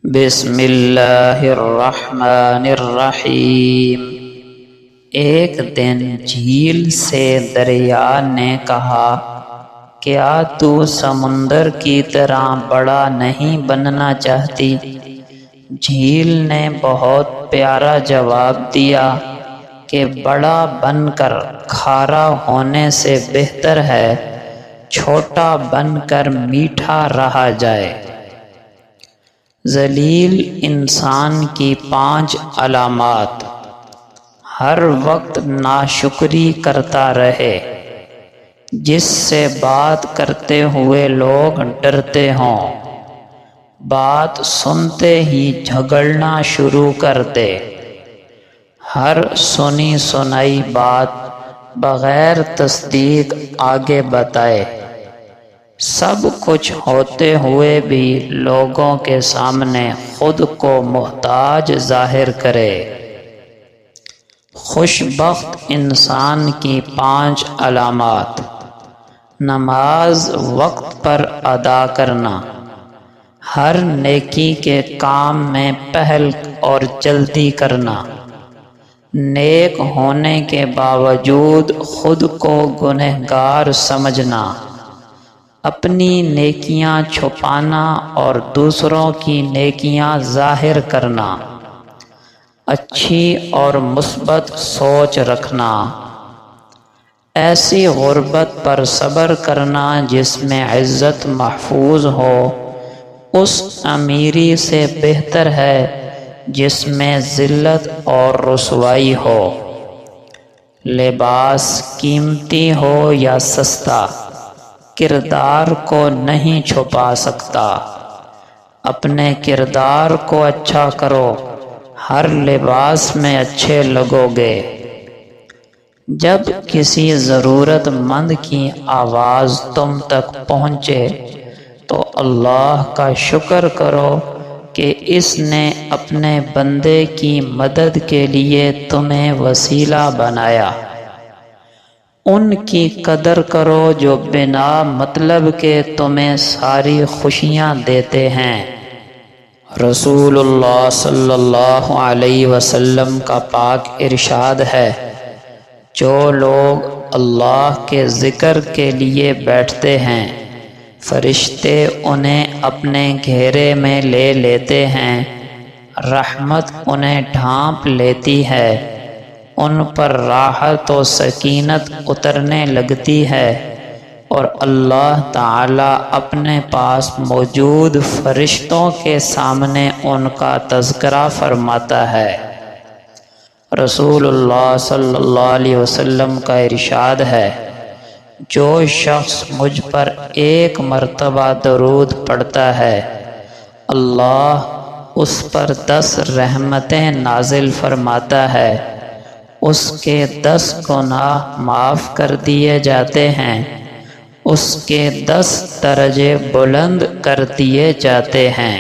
بسم اللہ الرحمن الرحیم۔ ایک دن جھیل سے دریا نے کہا، کیا تو سمندر کی طرح بڑا نہیں بننا چاہتی؟ جھیل نے بہت پیارا جواب دیا کہ بڑا بن کر کھارا ہونے سے بہتر ہے چھوٹا بن کر میٹھا رہا جائے۔ ذلیل انسان کی 5 علامات۔ ہر وقت ناشکری کرتا رہے، جس سے بات کرتے ہوئے لوگ ڈرتے ہوں، بات سنتے ہی جھگڑنا شروع کر دے، ہر سنی سنائی بات بغیر تصدیق آگے بتائے، سب کچھ ہوتے ہوئے بھی لوگوں کے سامنے خود کو محتاج ظاہر کرے۔ خوش بخت انسان کی 5 علامات۔ نماز وقت پر ادا کرنا، ہر نیکی کے کام میں پہل اور جلدی کرنا، نیک ہونے کے باوجود خود کو گنہگار سمجھنا، اپنی نیکیاں چھپانا اور دوسروں کی نیکیاں ظاہر کرنا، اچھی اور مثبت سوچ رکھنا، ایسی غربت پر صبر کرنا جس میں عزت محفوظ ہو، اس امیری سے بہتر ہے جس میں ذلت اور رسوائی ہو۔ لباس قیمتی ہو یا سستا، کردار کو نہیں چھپا سکتا۔ اپنے کردار کو اچھا کرو، ہر لباس میں اچھے لگو گے۔ جب کسی ضرورت مند کی آواز تم تک پہنچے تو اللہ کا شکر کرو کہ اس نے اپنے بندے کی مدد کے لیے تمہیں وسیلہ بنایا۔ ان کی قدر کرو جو بنا مطلب کے تمہیں ساری خوشیاں دیتے ہیں۔ رسول اللہ صلی اللہ علیہ وسلم کا پاک ارشاد ہے، جو لوگ اللہ کے ذکر کے لیے بیٹھتے ہیں، فرشتے انہیں اپنے گھیرے میں لے لیتے ہیں، رحمت انہیں ڈھانپ لیتی ہے، ان پر راحت و سکینت اترنے لگتی ہے، اور اللہ تعالیٰ اپنے پاس موجود فرشتوں کے سامنے ان کا تذکرہ فرماتا ہے۔ رسول اللہ صلی اللہ علیہ وسلم کا ارشاد ہے، جو شخص مجھ پر 1 مرتبہ درود پڑھتا ہے، اللہ اس پر 10 رحمتیں نازل فرماتا ہے، اس کے 10 گناہ معاف کر دیے جاتے ہیں، اس کے 10 درجے بلند کر دیے جاتے ہیں۔